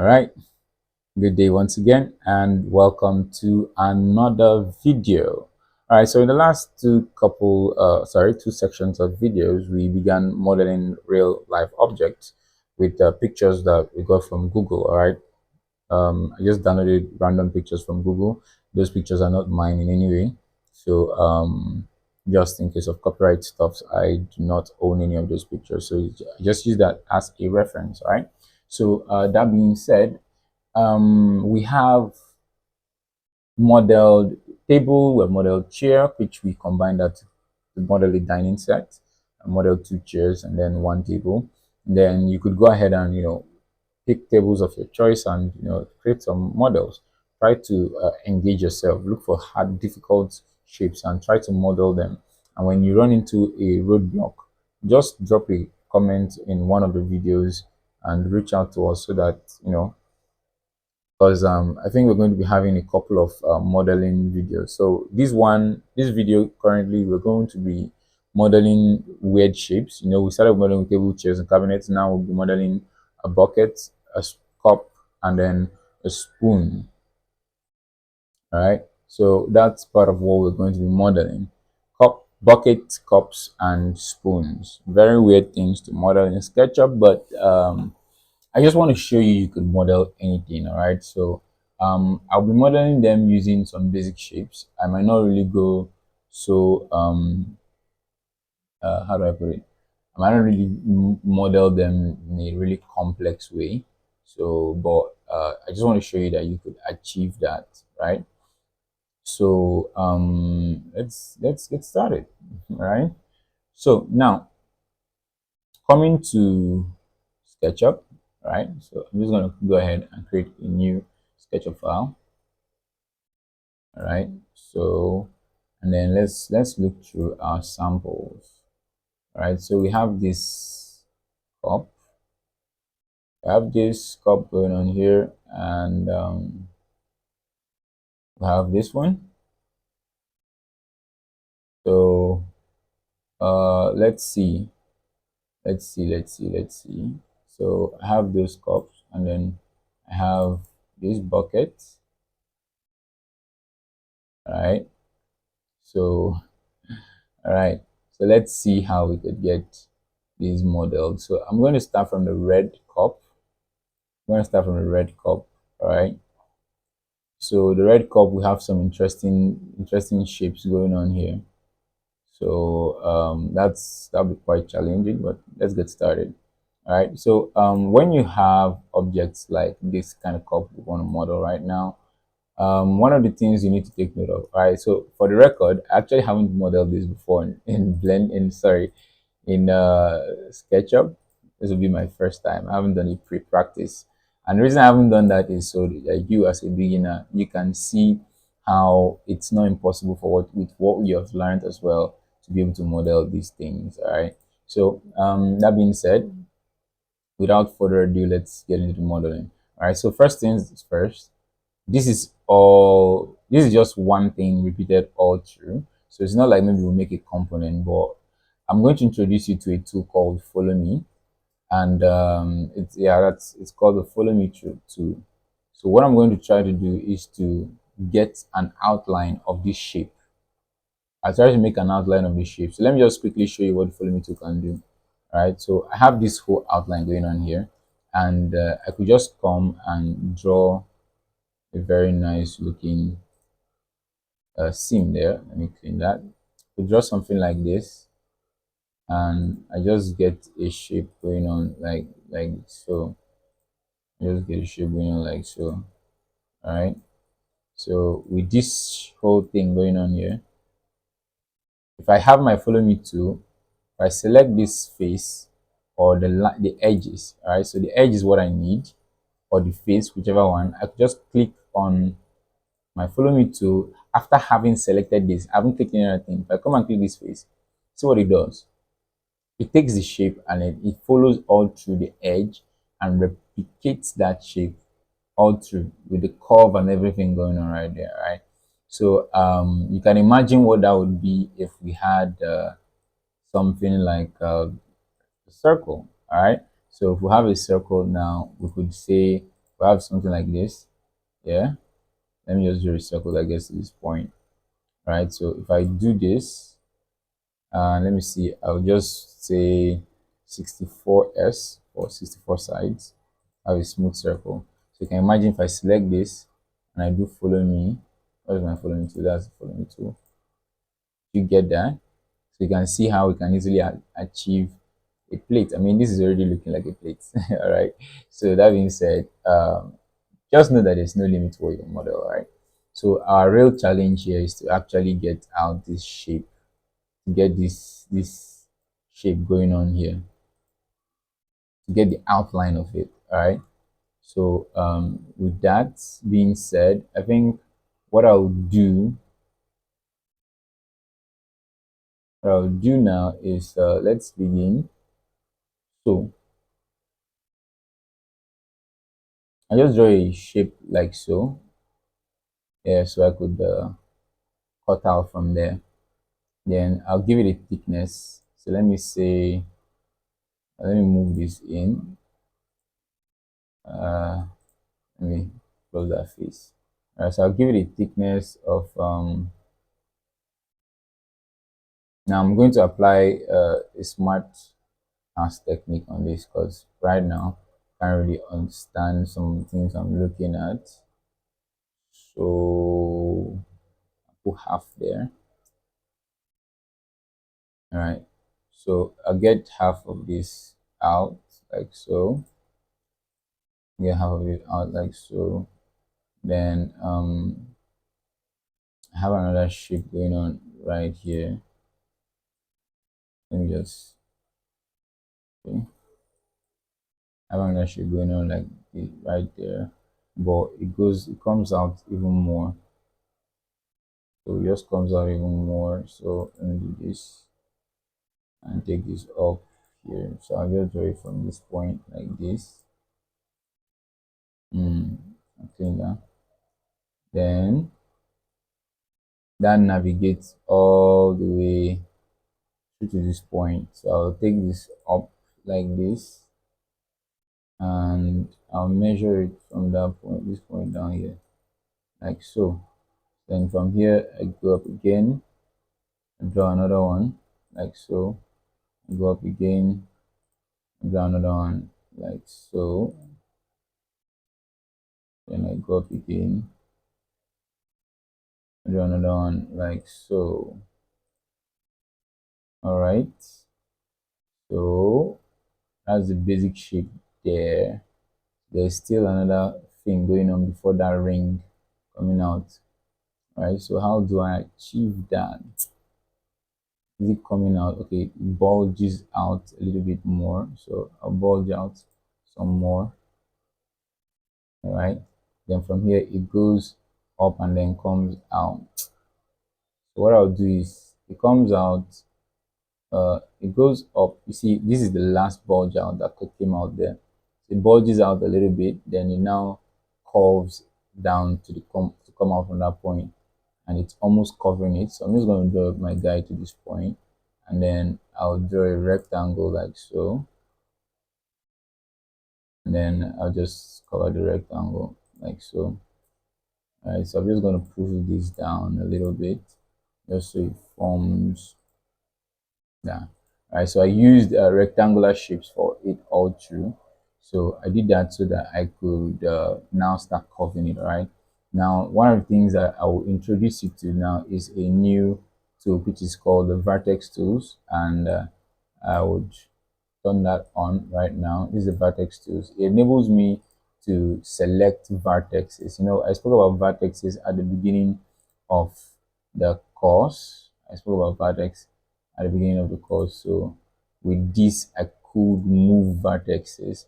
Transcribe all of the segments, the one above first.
All right, good day once again, and welcome to another video. All right, so in the last two sections of videos, we began modeling real life objects with pictures that we got from Google. All right, I just downloaded random pictures from Google. Those pictures are not mine in any way, so just in case of copyright stuff, I do not own any of those pictures. So just use that as a reference. All right. So that being said, we have modeled table, we have modeled chair, which we combine that to model a dining set, model two chairs, and then one table. And then you could go ahead and pick tables of your choice and create some models. Try to engage yourself. Look for hard, difficult shapes and try to model them. And when you run into a roadblock, just drop a comment in one of the videos and reach out to us so that because I think we're going to be having a couple of modeling videos. So this video currently we're going to be modeling weird shapes. We started modeling with table, chairs, and cabinets. Now we'll be modeling a bucket, cup, and then a spoon. All right. So that's part of what we're going to be modeling: bucket, cups, and spoons. Very weird things to model in SketchUp, but I just want to show you could model anything. All right, so I'll be modeling them using some basic shapes. I might not really go so how do I put it, I might not really model them in a really complex way. So but I just want to show you that you could achieve that, right? So let's get started. All right, so now coming to SketchUp, right? So I'm just going to go ahead and create a new SketchUp file. All right. So, and then let's look through our samples. All right. So we have this cup. We have this cup going on here, and we have this one. So let's see. Let's see. So I have those cups, and then I have this bucket. All right. So all right, so let's see how we could get these modeled. So I'm going to start from the red cup. All right. So the red cup, we have some interesting shapes going on here. So that'll be quite challenging, but let's get started. All right. So when you have objects like this kind of cup we want to model right now, one of the things you need to take note of. All right, so for the record, I actually haven't modeled this before in SketchUp. This will be my first time. I haven't done it pre-practice, and the reason I haven't done that is so that you, as a beginner, you can see how it's not impossible for what you have learned as well to be able to model these things. All right, so that being said, without further ado, let's get into the modeling. All right, so first things first, this is just one thing repeated all through. So it's not like maybe we'll make a component, but I'm going to introduce you to a tool called Follow Me, and it's called the Follow Me tool. So what I'm going to try to do is to get an outline of this shape. I try to make an outline of this shape. So let me just quickly show you what the Follow Me tool can do. All right, so I have this whole outline going on here, and I could just come and draw a very nice looking seam there. Let me clean that. To draw something like this, and I just get a shape going on like so. I just get a shape going on like so. All right. So with this whole thing going on here, if I have my Follow Me tool, if I select this face or the edges, all right. So the edge is what I need, or the face, whichever one. I could just click on my Follow Me tool. After having selected this, I haven't clicked anything. If I come and click this face, see what it does. It takes the shape and it follows all through the edge and replicates that shape all through with the curve and everything going on right there, right? So you can imagine what that would be if we had something like a circle, all right? So if we have a circle now, we could say, we have something like this. Yeah, let me just do a circle that gets to this point. Right, so if I do this, let me see, I'll just say 64s or 64 sides. I have a smooth circle. So you can imagine if I select this and I do follow me, where's my follow me to? That's the follow me to. You get that? So you can see how we can easily achieve a plate. I mean, this is already looking like a plate. All right. So that being said, just know that there's no limit for your model, right? So our real challenge here is to actually get out this shape, to get this shape going on here, to get the outline of it. All right. So with that being said, I think what I'll do, what I'll do now is let's begin. So I just draw a shape like so. Yeah, so I could cut out from there. Then I'll give it a thickness. So let me say, let me move this in. Let me close that face. Alright, so I'll give it a thickness of now I'm going to apply a smart as technique on this because right now I can't really understand some things I'm looking at. So I put half there. All right. So I'll get half of this out like so. Get half of it out like so. Then I have another shape going on right here. Let me just okay. I have another shape going on like right there. But it comes out even more. So it just comes out even more. So let me do this and take this up here. So I'll just draw it from this point like this. I think that. Then that navigates all the way through to this point. So I'll take this up like this and I'll measure it from that point, this point down here, like so. Then from here, I go up again, draw another one, like so. Go up again, draw another one, like so. Then I go up again, draw another one, like so. All right. So that's the basic shape there. There's still another thing going on before that ring coming out. Right, so how do I achieve that? Is it coming out? Okay, it bulges out a little bit more, so I'll bulge out some more. All right, then from here it goes up and then comes out. So what I'll do is it comes out, it goes up. You see, this is the last bulge out that came out there. It bulges out a little bit, then it now curves down to to come out from that point, and it's almost covering it. So I'm just going to draw my guide to this point, and then I'll draw a rectangle like so, and then I'll just cover the rectangle like so. All right, so I'm just going to push this down a little bit just so it forms. Yeah. All right, so I used rectangular shapes for it all through. So I did that so that I could now start curving it. All right. Now, one of the things that I will introduce you to now is a new tool which is called the Vertex tools, and I would turn that on right now. This is the Vertex tools. It enables me to select vertexes. You know, I spoke about vertexes at the beginning of the course. I spoke about vertex at the beginning of the course. So with this, I could move vertexes.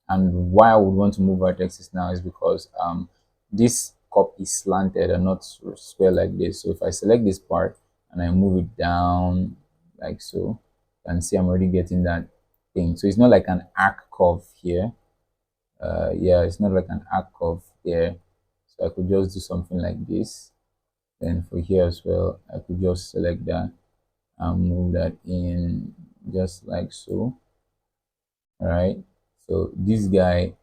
And why I would want to move vertexes now is because this cup is slanted and not square like this. So if I select this part and I move it down like so, you can see I'm already getting that thing. So it's not like an arc curve here. Yeah, it's not like an arc curve there. So I could just do something like this. Then for here as well, I could just select that and move that in just like so. All right. So this guy,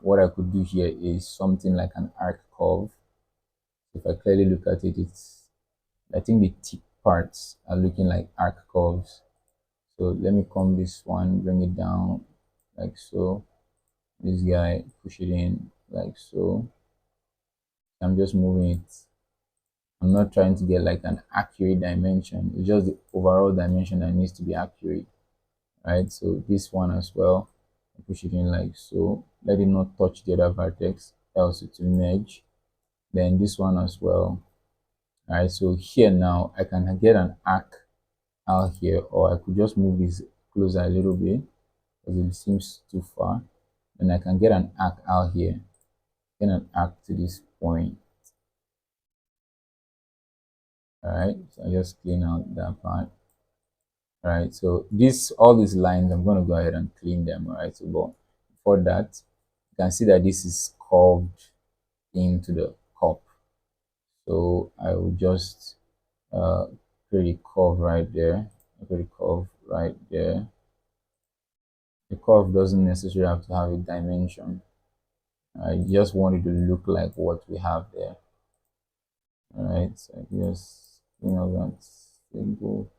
what I could do here is something like an arc curve. If I clearly look at it, it's, I think the tip parts are looking like arc curves. So let me come this one, bring it down like so. This guy, push it in like so. I'm just moving it. I'm not trying to get like an accurate dimension. It's just the overall dimension that needs to be accurate, right? So this one as well, I push it in like so. Let it not touch the other vertex, else it will merge. Then this one as well. All right, so here now I can get an arc out here, or I could just move this closer a little bit because it seems too far. And I can get an arc out here, get an arc to this point. All right, so I just clean out that part. All right, so this, all these lines, I'm going to go ahead and clean them. All right, so but before that, you can see that this is curved into the cup. So I will just uh, create a curve right there. Create a curve right there. The curve doesn't necessarily have to have a dimension. I just want it to look like what we have there. All right, so I just, that simple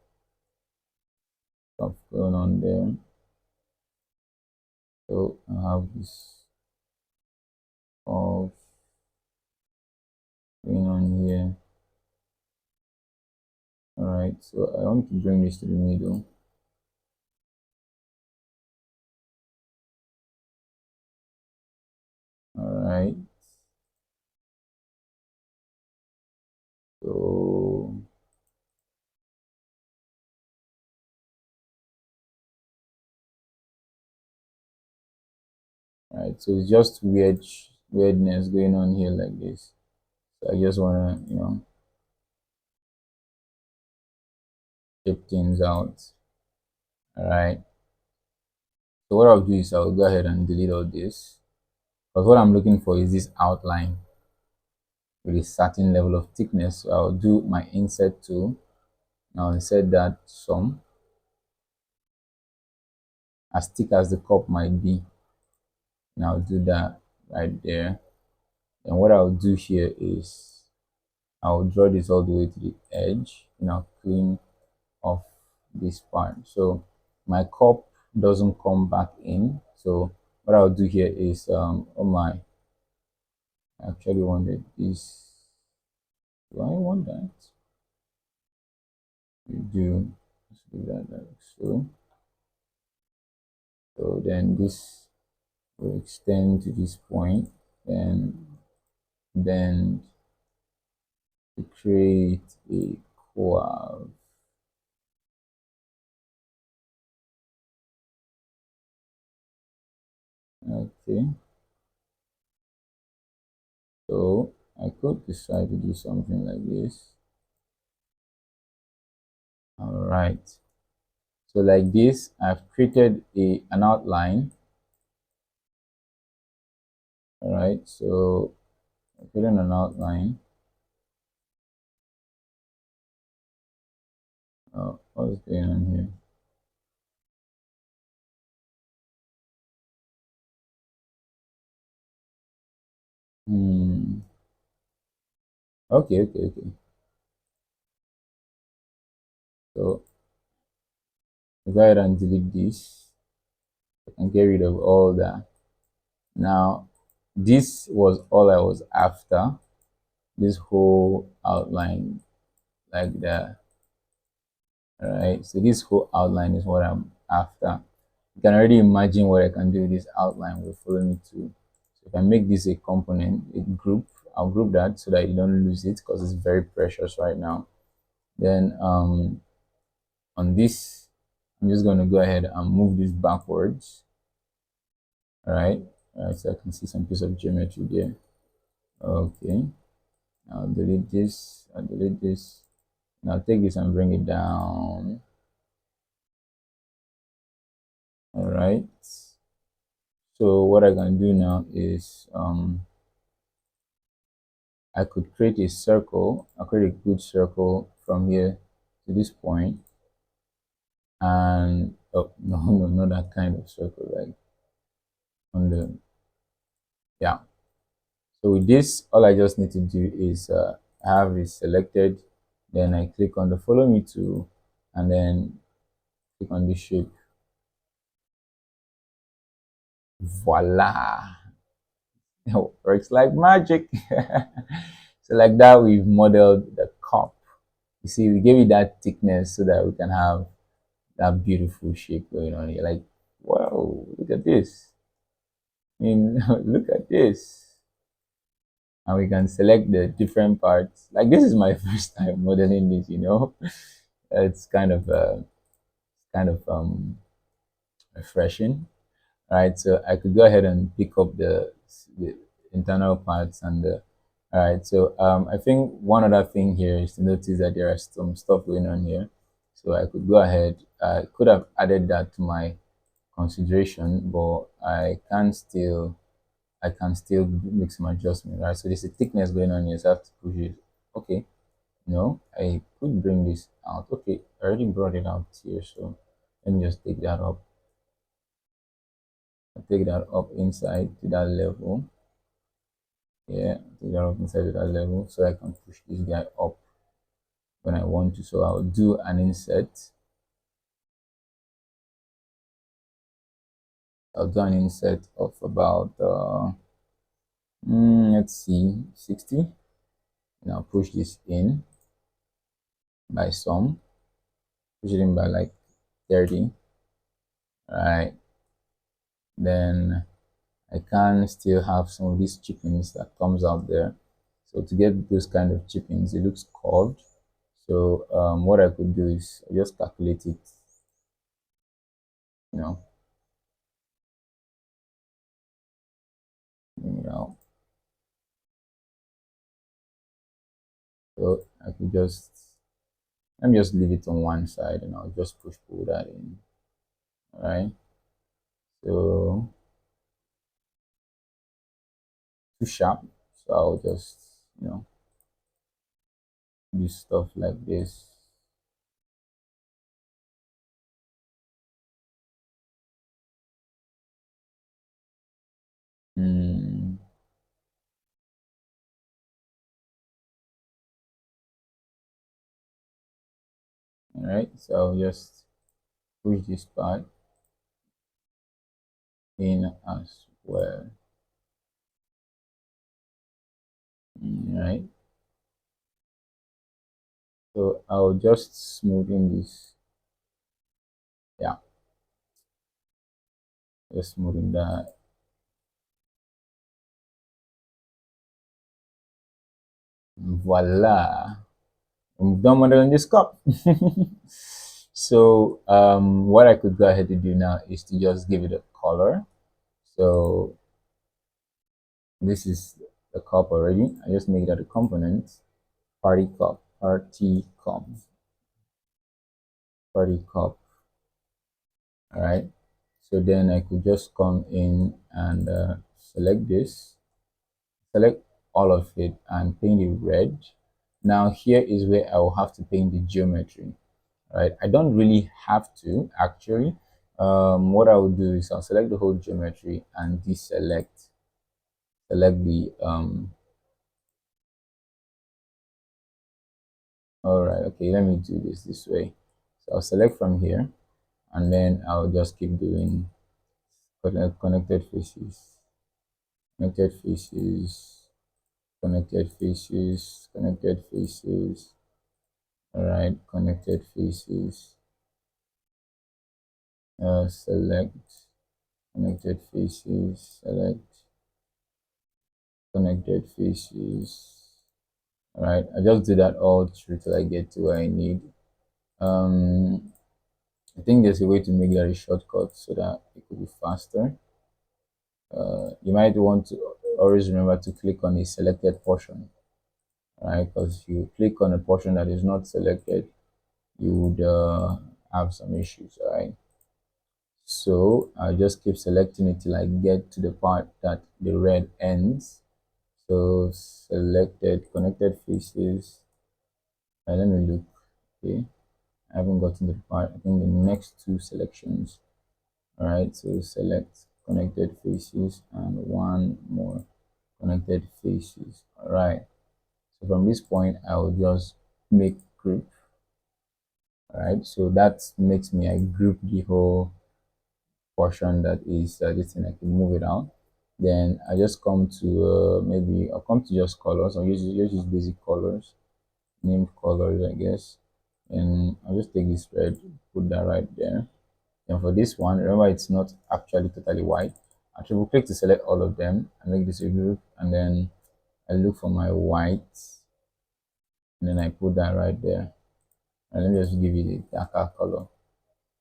stuff going on there. So I have this curve going on here. All right, so I want to bring this to the middle. All right, so right, so it's just weirdness going on here like this. So I just wanna, shape things out. All right. So what I'll do is I'll go ahead and delete all this, because what I'm looking for is this outline with a certain level of thickness. So I'll do my insert tool. Now insert that some, as thick as the cup might be. And I'll do that right there. And what I'll do here is I'll draw this all the way to the edge, and I'll clean off this part. So my cup doesn't come back in. So what I'll do here is, oh my, I actually wanted this. Do I want that? You do. Let's do that like so. So then this will extend to this point, and bend to create a curve. Okay, so I could decide to do something like this. All right, so like this, I've created an outline. All right, so I put in an outline. What's going on here? Hmm. Okay. So go ahead and delete this and get rid of all that. Now, this was all I was after. This whole outline like that. All right. So this whole outline is what I'm after. You can already imagine what I can do with this outline will follow me to. So if I make this a component, a group, I'll group that so that you don't lose it because it's very precious right now. Then on this, I'm just going to go ahead and move this backwards. All right. All right. So I can see some piece of geometry there. Okay. I'll delete this. I'll delete this. Now take this and bring it down. All right. So what I can do now is I could create a circle. I'll create a good circle from here to this point. And oh no, not that kind of circle, like on the Yeah. So with this, all I just need to do is have it selected. Then I click on the follow me to, and then click on this shape. Voila! Works like magic. So like that, we've modeled the cup. You see, we gave it that thickness so that we can have that beautiful shape going on here. Like, wow, look at this. I mean, look at this. And we can select the different parts. Like this is my first time modeling this, you know. It's kind of refreshing. Right, so I could go ahead and pick up the internal parts and the all right. So I think one other thing here is to notice that there are some stuff going on here. So I could go ahead. I could have added that to my consideration, but I can still make some adjustment. Right. So there's a thickness going on here, so I have to push it. Okay. No, I could bring this out. Okay, I already brought it out here, so let me just take that up. Take that up inside to that level. Yeah, take that up inside to that level so I can push this guy up when I want to. So I'll do an insert. I'll do an insert of about let's see 60. Now push this in by some, push it in by like 30. Right. Then I can still have some of these chippings that comes out there. So to get those kind of chippings, it looks curved. So what I could do is just calculate it, you know, bring it out. So I could just let me just leave it on one side and I'll just pull that in. All right. So too sharp. So I'll just, you know, do stuff like this. Mm, all right. So I'll just push this part in as well. All right. So I'll just smoothen this. Yeah, just smoothen that. Voila. I'm done modeling this cup. So what I could go ahead to do now is to just give it a color. So this is the cup already. I just make that a component. Party cup, party cup. All right. So then I could just come in and select this, select all of it and paint it red. Now here is where I will have to paint the geometry. Right, I don't really have to actually. What I will do is I'll select the whole geometry and deselect, select the all right, okay, let me do this way. So I'll select from here and then I'll just keep doing connected faces, connected faces, connected faces, connected faces. All right, connected faces. Select connected faces, select connected faces. All right, I just do that all through till I get to where I need. um I think there's a way to make that a shortcut so that it could be faster. You might want to always remember to click on a selected portion, right? Because if you click on a portion that is not selected, you would have some issues, all right? So I just keep selecting it till I get to the part that the red ends. So selected connected faces. Let me look. Okay, I haven't gotten to the part. I think the next two selections. All right, so select connected faces and one more. connected faces. All right. So from this point, I will just make group. All right. So that makes me I group the whole portion that is this thing. I can move it out. Then I just come to maybe I'll come to just colors. I'll use basic colors, named colors, I guess. And I'll just take this red, put that right there. And for this one, remember it's not actually totally white. I triple click to select all of them and make this a group, and then I look for my white, and then I put that right there. And let me just give it a darker color.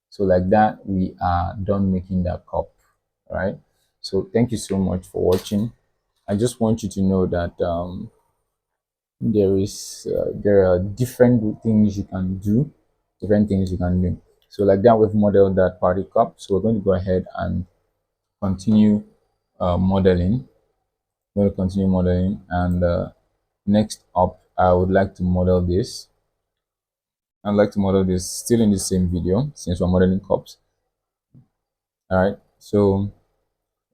So like that, we are done making that cup, right? So thank you so much for watching. I just want you to know that there are different things you can do, different things you can do. So like that, we've modeled that party cup. So we're going to go ahead and continue modeling. I'm going to continue modeling, and next up, I would like to model this. I'd like to model this still in the same video since we're modeling cups. All right, so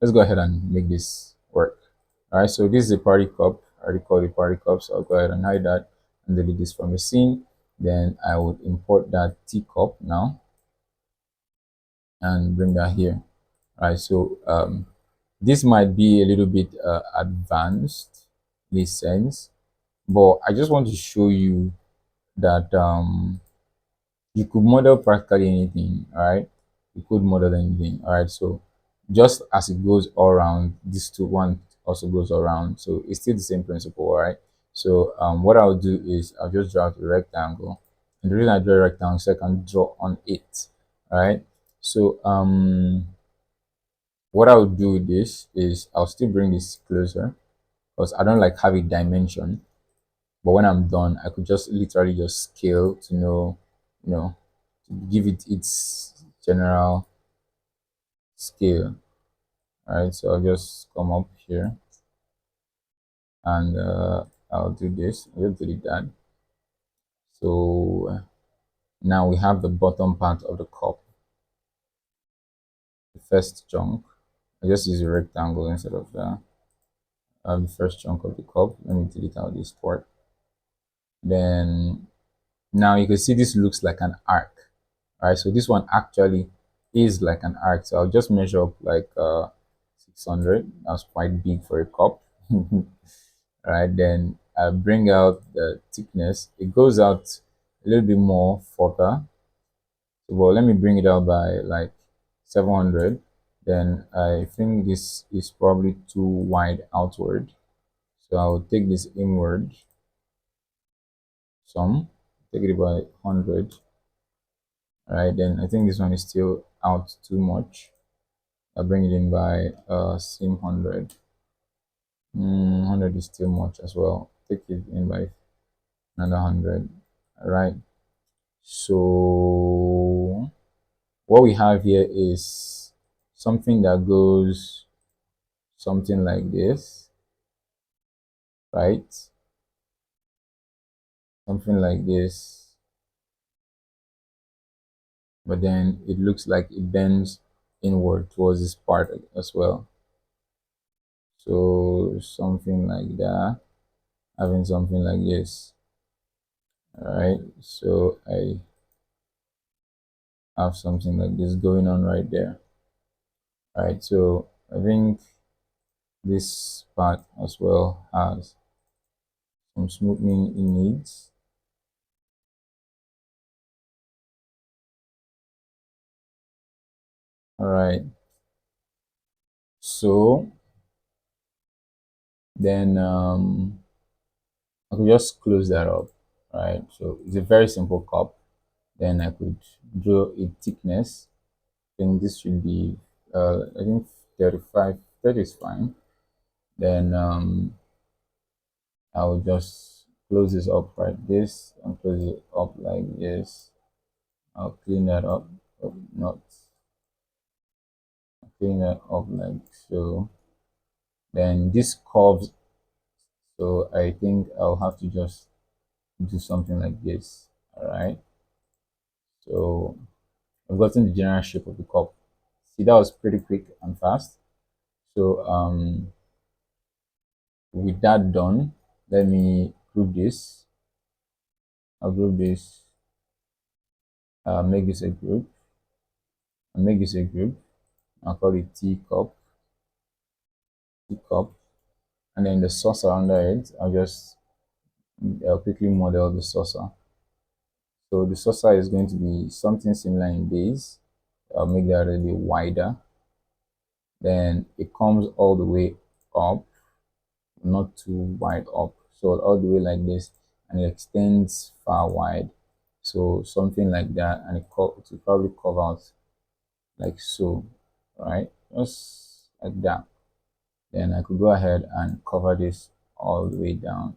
let's go ahead and make this work. All right, so this is a party cup. I already called it party cup, so I'll go ahead and hide that and delete this from the scene. Then I would import that teacup now and bring that here. All right, so this might be a little bit advanced in this sense, but I just want to show you that you could model practically anything. All right, you could model anything. All right, so just as it goes all around, this two one also goes around, so it's still the same principle. All right, so what I'll do is I'll just draw a rectangle, and the reason I draw a rectangle so I can draw on it. All right, so what I'll do with this is I'll still bring this closer because I don't like have a dimension. But when I'm done, I could just literally just scale to know, you know, to give it its general scale. All right, so I'll just come up here and I'll do this. I'll just delete that. So now we have the bottom part of the cup, the first chunk. I just use a rectangle instead of the first chunk of the cup. Let me delete out this part. Then now you can see this looks like an arc. All right, so this one actually is like an arc. So I'll just measure up like 600. That's quite big for a cup. All right, then I bring out the thickness. It goes out a little bit more further. So, well, let me bring it out by like 700. Then I think this is probably too wide outward. So I'll take this inward some, take it by 100. All right, then I think this one is still out too much. I'll bring it in by same 100. 100 is still much as well. Take it in by another 100. All right, so what we have here is something that goes something like this, right? Something like this, but then it looks like it bends inward towards this part as well. So something like that, having something like this. All right, so I have something like this going on right there. All right, so I think this part as well has some smoothing it needs. All right, so then I could just close that up. Right, so it's a very simple cup. Then I could draw a thickness. Then this should be I think 35. 30 is fine. Then I will just close this up like this and close it up like this. I'll clean that up. Oh, not clean that up like so. Then this curves, so I think I'll have to just do something like this. All right. So I've gotten the general shape of the cup. See, that was pretty quick and fast. So With that done, let me group this. I'll group this, make this a group, I'll make this a group. I'll call it teacup, and then the saucer under it, I'll quickly model the saucer. So the saucer is going to be something similar in base. I'll make that a little wider. Then it comes all the way up, not too wide up. So all the way like this, and it extends far wide. So something like that, and it will probably cover out like so, right? Just like that. Then I could go ahead and cover this all the way down,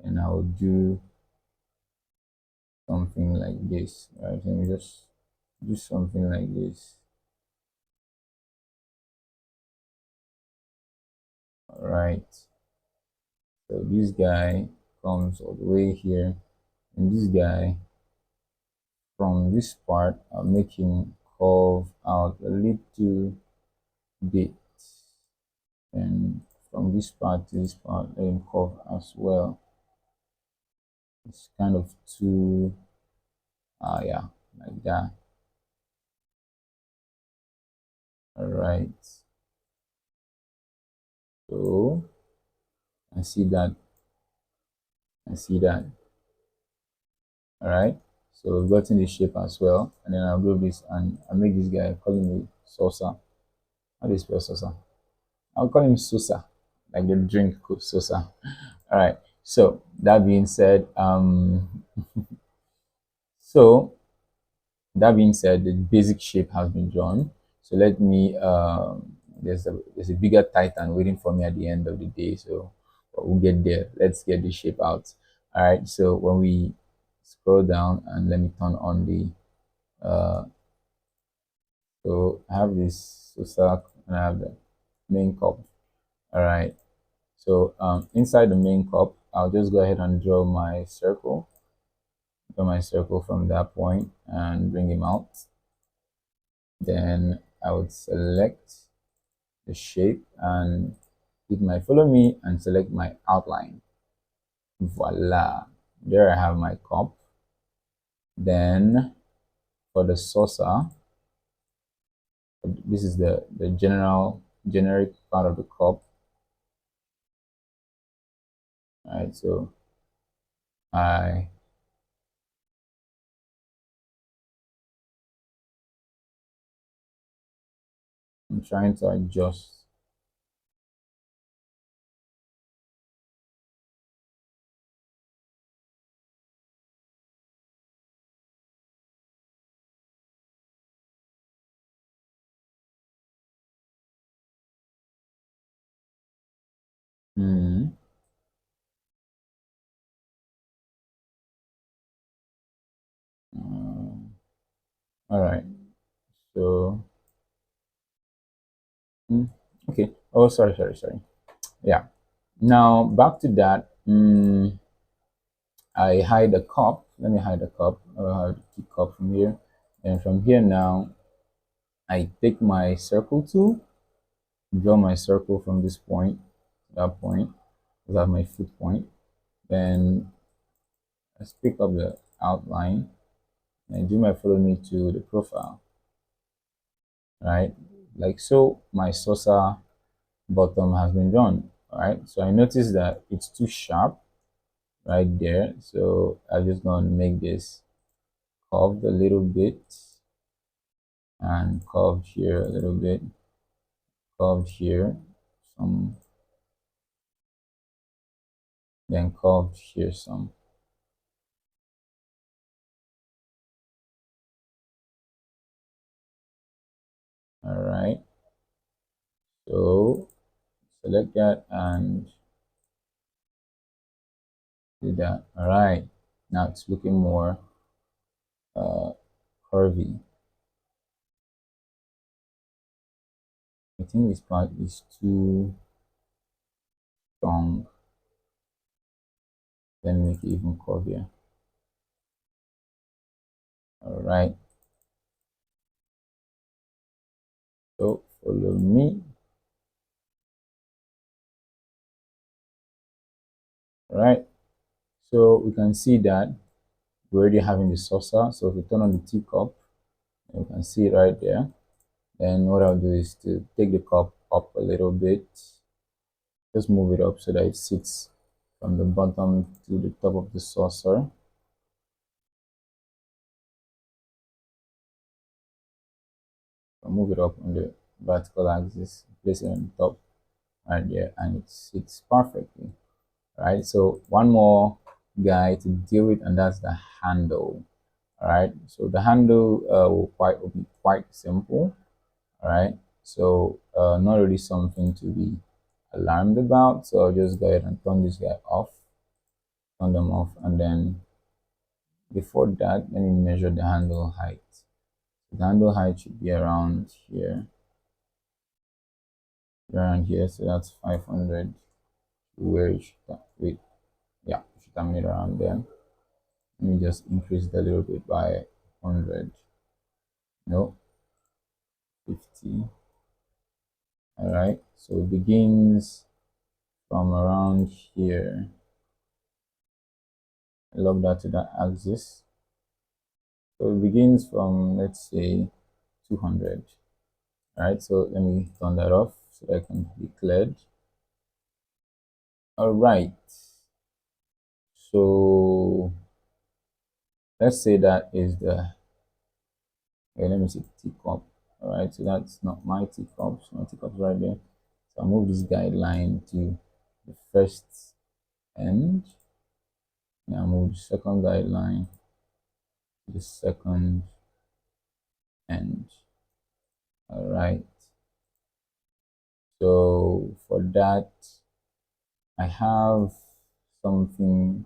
and I will do something like this, right? Let me just do something like this. All right. So this guy comes all the way here, and this guy from this part, I'll make him curve out a little bit, and from this part to this part, let him curve as well. It's kind of too, yeah, like that. All right. So I see that. I see that. All right. So we've gotten the shape as well, and then I'll group this and I'll make this guy call him a saucer. How do you spell saucer? I'll call him Sosa, like the drink called Sosa. All right. So that being said, so that being said, the basic shape has been drawn. So let me there's a bigger Titan waiting for me at the end of the day. So but we'll get there. Let's get the shape out. All right. So when we scroll down and let me turn on the so I have this Sosa and I have the main cup. All right. So inside the main cup, I'll just go ahead and draw my circle from that point and bring him out. Then I would select the shape and hit my follow me and select my outline. Voila. There I have my cup. Then for the saucer, this is the generic part of the cup. All right, so I am trying to adjust. Hmm. All right. So hmm, okay. Oh, sorry. Yeah. Now back to that. I hide a cup. Let me hide a cup. I'll hide the cup from here. And from here now, I take my circle tool, draw my circle from this point to that point. That's my foot point. Then let's pick up the outline and do my follow me to the profile. Right? Like so, my saucer bottom has been drawn. Alright, so I notice that it's too sharp right there. So I'm just gonna make this curved a little bit and curved here a little bit, curved here some, then curved here some. All right, so select that and do that. All right, now it's looking more uh, curvy. I think this part is too strong. Then make it even curvier. All right, so follow me. right? So we can see that we're already having the saucer. So if we turn on the teacup, you can see it right there. Then what I'll do is to take the cup up a little bit, just move it up so that it sits from the bottom to the top of the saucer. I'll move it up on the vertical axis, place it on the top right there, and it sits perfectly. Right, so one more guy to deal with, and that's the handle. All right, so the handle will be quite simple. All right, so not really something to be alarmed about. So I'll just go ahead and turn this guy off, turn them off, and then before that, let me measure the handle height. The handle height should be around here, so that's 500. Where it should, wait, yeah, it should terminate around there. Let me just increase it a little bit by 100. No, 50. All right, so it begins from around here. I log that to that axis. So it begins from, let's say, 200. All right, so let me turn that off so that I can be cleared. All right, so let's say that is the, okay, let me see, teacup. All right, so that's not my teacup, so my teacup's right there. So I'll move this guideline to the first end. Now move the second guideline to the second end. All right. So for that, I have something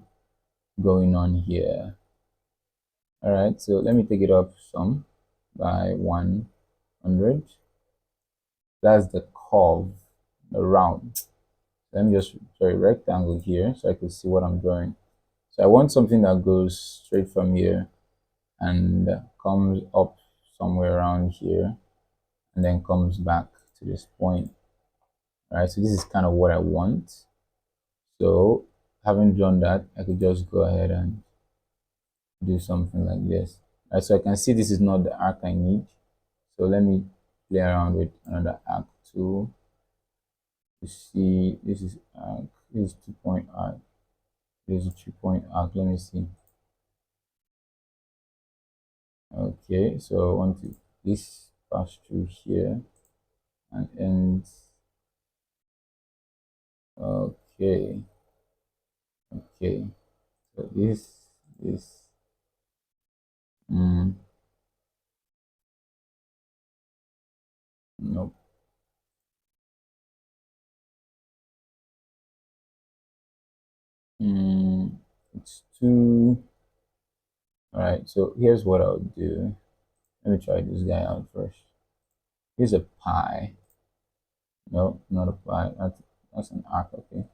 going on here. All right. So let me take it up some by 100. That's the curve, the round. Let me just draw a rectangle here so I can see what I'm drawing. So I want something that goes straight from here and comes up somewhere around here and then comes back to this point. All right, so this is kind of what I want. So having done that, I could just go ahead and do something like this. All right, so I can see this is not the arc I need. So let me play around with another arc tool to see. This is arc, this is 2-point arc, this is 3-point arc. Let me see. Okay, so I want to this pass through here and ends. Okay, okay. So this mm, nope. Mm, it's too. All right. So here's what I'll do. Let me try this guy out first. Here's a pie. No, not a pie. That's an arc. Okay.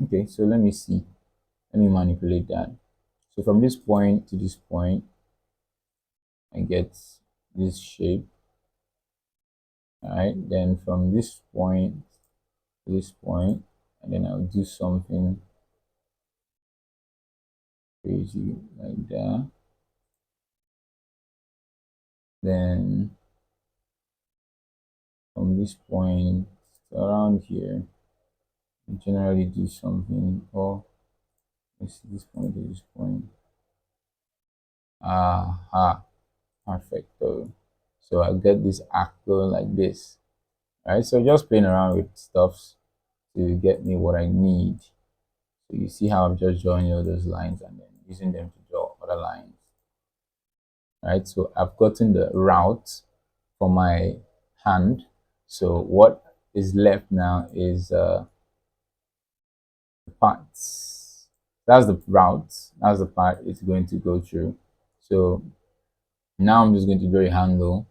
Okay. So let me see. Let me manipulate that. So from this point to this point, I get this shape. All right. Then from this point to this point, and then I'll do something crazy like that. Then from this point to around here, I generally do something. Or let's see, this point to this point. Aha, perfecto. So I get this arc going like this. Right, so just playing around with stuffs to get me what I need. So you see how I'm just drawing all those lines and then using them to draw other lines. Right, so I've gotten the route for my hand. So what is left now is the parts. That's the route. That's the part it's going to go through. So now I'm just going to draw a handle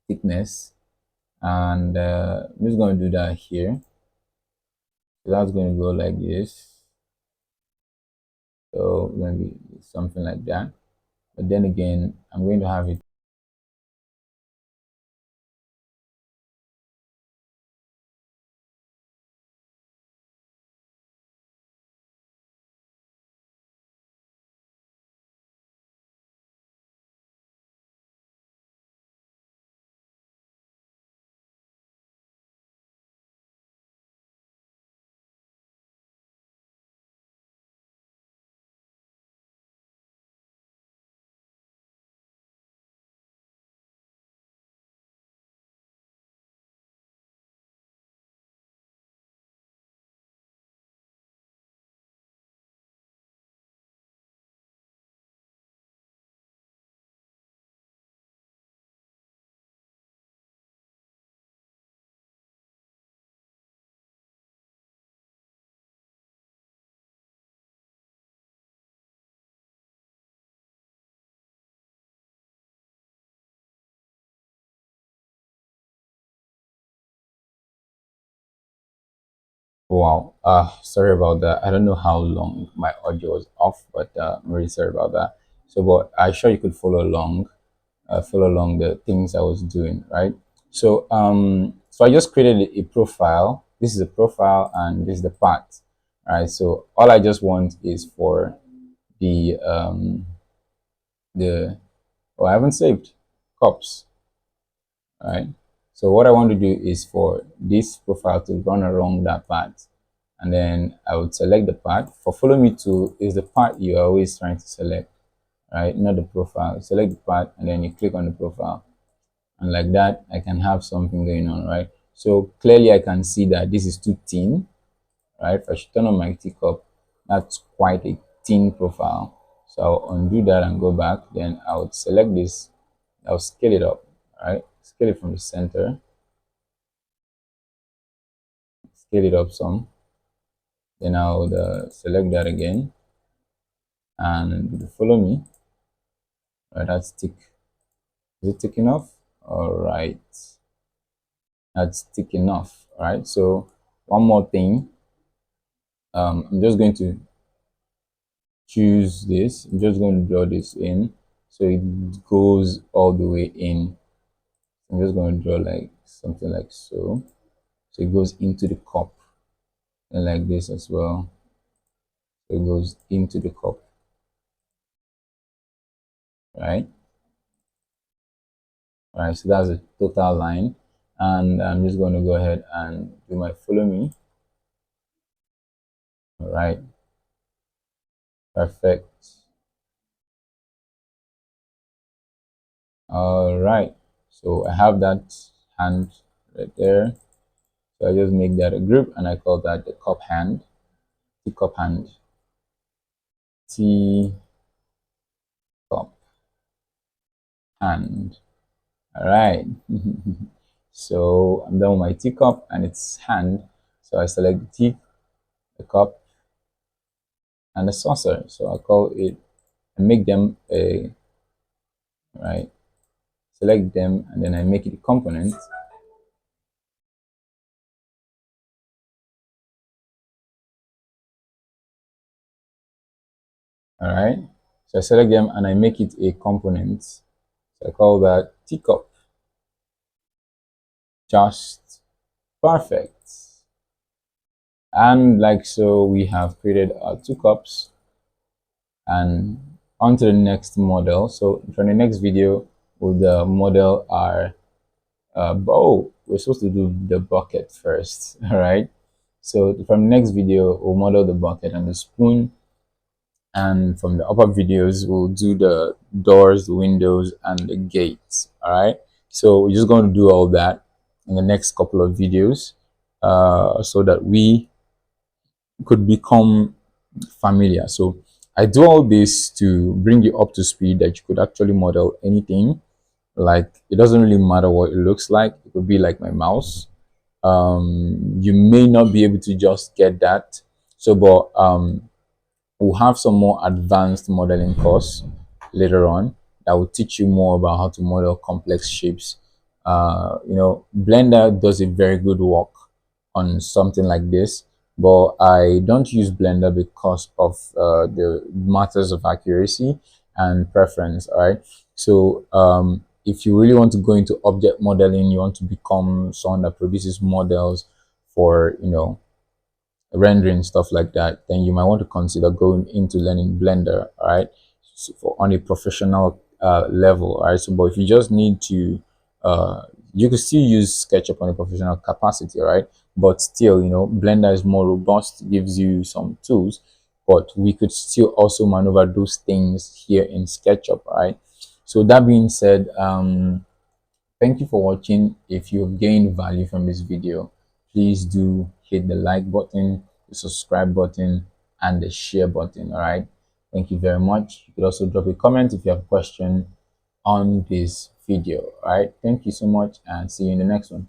thickness, and I'm just going to do that here. So that's going to go like this. So maybe something like that. But then again, I'm going to have it Wow. Sorry about that. I don't know how long my audio was off, but I'm really sorry about that. So, but I'm sure you could follow along the things I was doing, right? So I just created a profile. This is a profile, and this is the path, right? So all I just want is for the oh, I haven't saved cops, right? So what I want to do is for this profile to run along that path, and then I would select the path. For follow me to is the path you're always trying to select, right? Not the profile. Select the path, and then you click on the profile, and like that I can have something going on, right? So clearly I can see that this is too thin, right? If I should turn on my teacup, that's quite a thin profile. So I'll undo that and go back. Then I would select this. I'll scale it up, right? Scale it from the center, scale it up some. Then I would select that again and follow me. Right, that's thick. Is it thick enough? All right, that's thick enough. All right, so one more thing. I'm just going to choose this. I'm just going to draw this in so it goes all the way in. I'm just going to draw like something like so. So it goes into the cup, and like this as well. So it goes into the cup, right? All right, so that's a total line. And I'm just going to go ahead and do my follow me. All right, perfect. All right, so I have that hand right there. So I just make that a group and I call that the cup hand, the cup hand, T cup hand. All right. So I'm done with my teacup and its hand. So I select the tea, the cup, and the saucer. So I call it and make them a right. Select them and then I make it a component. All right. So I select them and I make it a component. So I call that teacup. Just perfect. And like so, we have created our two cups and on to the next model. So for the next video, we'll model our oh, we're supposed to do the bucket first. All right. So from the next video, we'll model the bucket and the spoon, and from the upper videos we'll do the doors, the windows, and the gates. All right, so we're just going to do all that in the next couple of videos so that we could become familiar. So I do all this to bring you up to speed that you could actually model anything. Like, it doesn't really matter what it looks like. It could be like my mouse. You may not be able to just get that. So but we'll have some more advanced modeling course later on that will teach you more about how to model complex shapes. Blender does a very good work on something like this, but I don't use Blender because of the matters of accuracy and preference. All right, so if you really want to go into object modeling, you want to become someone that produces models for rendering stuff like that, then you might want to consider going into learning Blender. All right, so on a professional level. All right, so but if you just need to you could still use SketchUp on a professional capacity. All right, but still, Blender is more robust, gives you some tools, but we could still also maneuver those things here in SketchUp. All right, so that being said, thank you for watching. If you've gained value from this video, please do hit the like button, the subscribe button, and the share button. All right. Thank you very much. You could also drop a comment if you have a question on this video. All right. Thank you so much and see you in the next one.